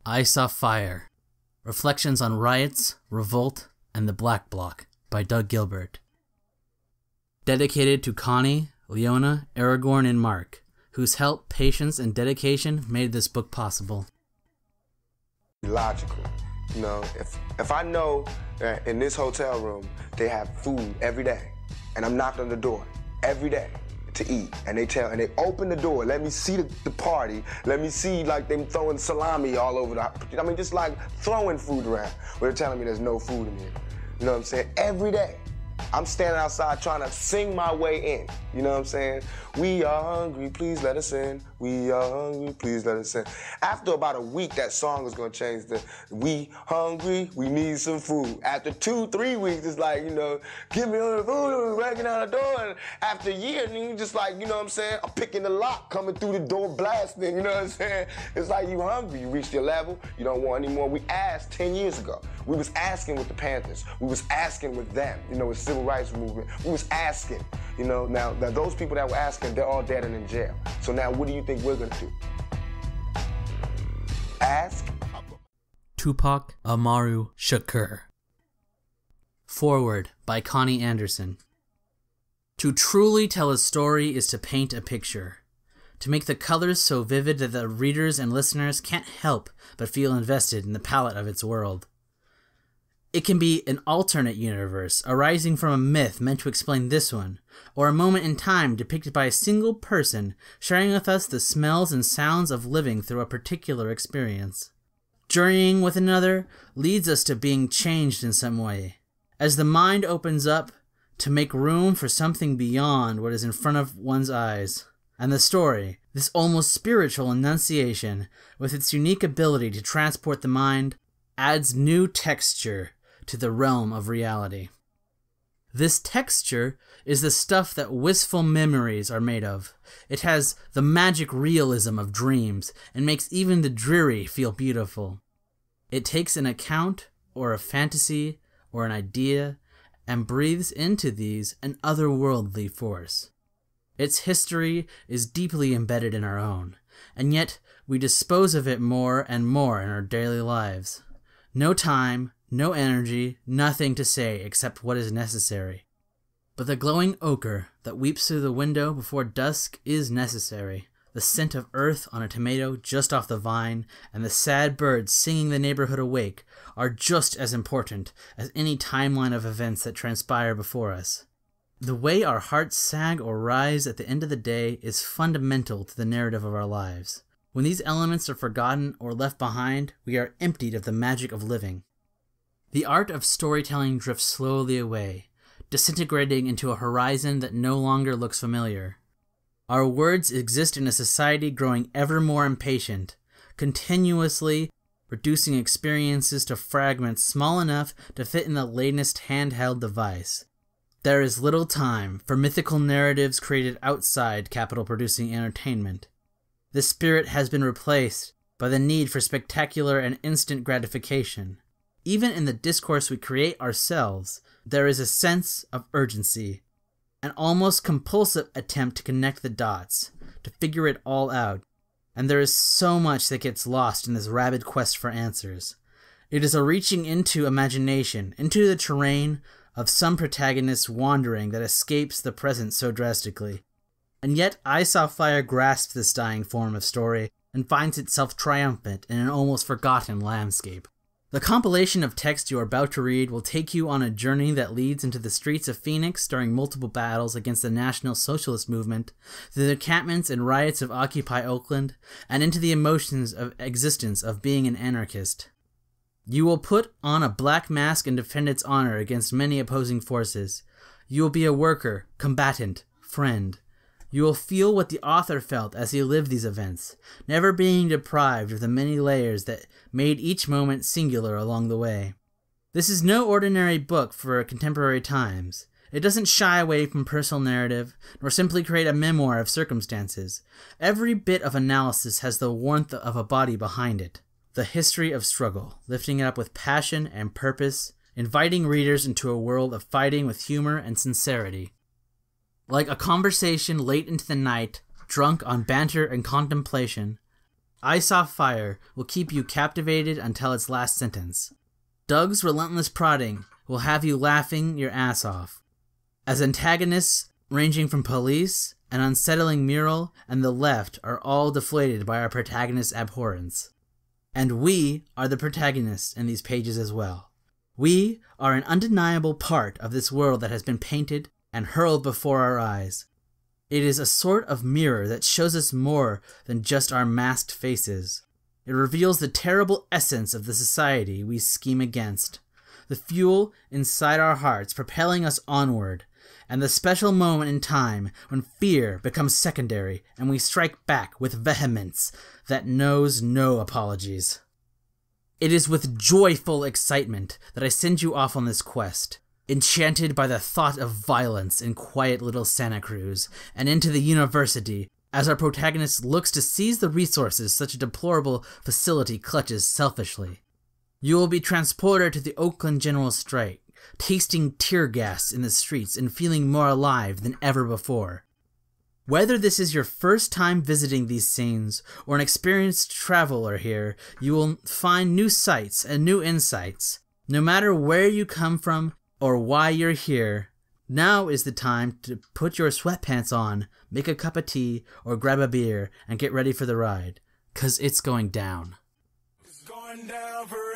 I Saw Fire. Reflections on Riots, Revolt, and the Black Bloc by Doug Gilbert. Dedicated to Connie, Leona, Aragorn, and Mark, whose help, patience, and dedication made this book possible. Logical. You know, if I know that in this hotel room they have food every day, and I'm knocking on the door every day to eat, and they open the door, let me see the party, let me see like them throwing salami all over I mean, just like throwing food around. But they're telling me there's no food in here. You know what I'm saying? Every day. I'm standing outside trying to sing my way in. You know what I'm saying? We are hungry, please let us in. We are hungry, please let us in. After about a week, that song is gonna change to we hungry, we need some food. After 2-3 weeks, it's like, you know, give me all the food, breaking out the door. And after a year, then you just like, you know what I'm saying? I'm picking the lock, coming through the door, blasting, you know what I'm saying? It's like you hungry, you reached your level, you don't want any more. We asked 10 years ago. We was asking with the Panthers. We was asking with them, you know, with civil rights movement. We was asking, you know, now those people that were asking, they're all dead and in jail. So now what do you think we're gonna do? Ask? Tupac Amaru Shakur. Foreword by Connie Anderson. To truly tell a story is to paint a picture. To make the colors so vivid that the readers and listeners can't help but feel invested in the palette of its world. It can be an alternate universe arising from a myth meant to explain this one, or a moment in time depicted by a single person sharing with us the smells and sounds of living through a particular experience. Journeying with another leads us to being changed in some way, as the mind opens up to make room for something beyond what is in front of one's eyes. And the story, this almost spiritual enunciation, with its unique ability to transport the mind, adds new texture to the realm of reality. This texture is the stuff that wistful memories are made of. It has the magic realism of dreams and makes even the dreary feel beautiful. It takes an account or a fantasy or an idea and breathes into these an otherworldly force. Its history is deeply embedded in our own, and yet we dispose of it more and more in our daily lives. No time, no energy, nothing to say except what is necessary. But the glowing ochre that weeps through the window before dusk is necessary. The scent of earth on a tomato just off the vine, and the sad birds singing the neighborhood awake are just as important as any timeline of events that transpire before us. The way our hearts sag or rise at the end of the day is fundamental to the narrative of our lives. When these elements are forgotten or left behind, we are emptied of the magic of living. The art of storytelling drifts slowly away, disintegrating into a horizon that no longer looks familiar. Our words exist in a society growing ever more impatient, continuously reducing experiences to fragments small enough to fit in the latest handheld device. There is little time for mythical narratives created outside capital-producing entertainment. The spirit has been replaced by the need for spectacular and instant gratification. Even in the discourse we create ourselves, there is a sense of urgency, an almost compulsive attempt to connect the dots, to figure it all out, and there is so much that gets lost in this rabid quest for answers. It is a reaching into imagination, into the terrain of some protagonist's wandering that escapes the present so drastically. And yet I Saw Fire grasps this dying form of story and finds itself triumphant in an almost forgotten landscape. The compilation of text you are about to read will take you on a journey that leads into the streets of Phoenix during multiple battles against the National Socialist Movement, through the encampments and riots of Occupy Oakland, and into the emotions of existence of being an anarchist. You will put on a black mask and defend its honor against many opposing forces. You will be a worker, combatant, friend. You will feel what the author felt as he lived these events, never being deprived of the many layers that made each moment singular along the way. This is no ordinary book for contemporary times. It doesn't shy away from personal narrative, nor simply create a memoir of circumstances. Every bit of analysis has the warmth of a body behind it. The history of struggle, lifting it up with passion and purpose, inviting readers into a world of fighting with humor and sincerity. Like a conversation late into the night, drunk on banter and contemplation, Ice Off Fire will keep you captivated until its last sentence. Doug's relentless prodding will have you laughing your ass off. As antagonists ranging from police, an unsettling mural, and the left are all deflated by our protagonist's abhorrence. And we are the protagonists in these pages as well. We are an undeniable part of this world that has been painted and hurled before our eyes. It is a sort of mirror that shows us more than just our masked faces. It reveals the terrible essence of the society we scheme against, the fuel inside our hearts propelling us onward, and the special moment in time when fear becomes secondary and we strike back with vehemence that knows no apologies. It is with joyful excitement that I send you off on this quest, enchanted by the thought of violence in quiet little Santa Cruz, and into the university, as our protagonist looks to seize the resources such a deplorable facility clutches selfishly. You will be transported to the Oakland General Strike, tasting tear gas in the streets and feeling more alive than ever before. Whether this is your first time visiting these scenes or an experienced traveler here, you will find new sights and new insights. No matter where you come from or why you're here, now is the time to put your sweatpants on, make a cup of tea, or grab a beer and get ready for the ride, 'cause it's going down. It's going down for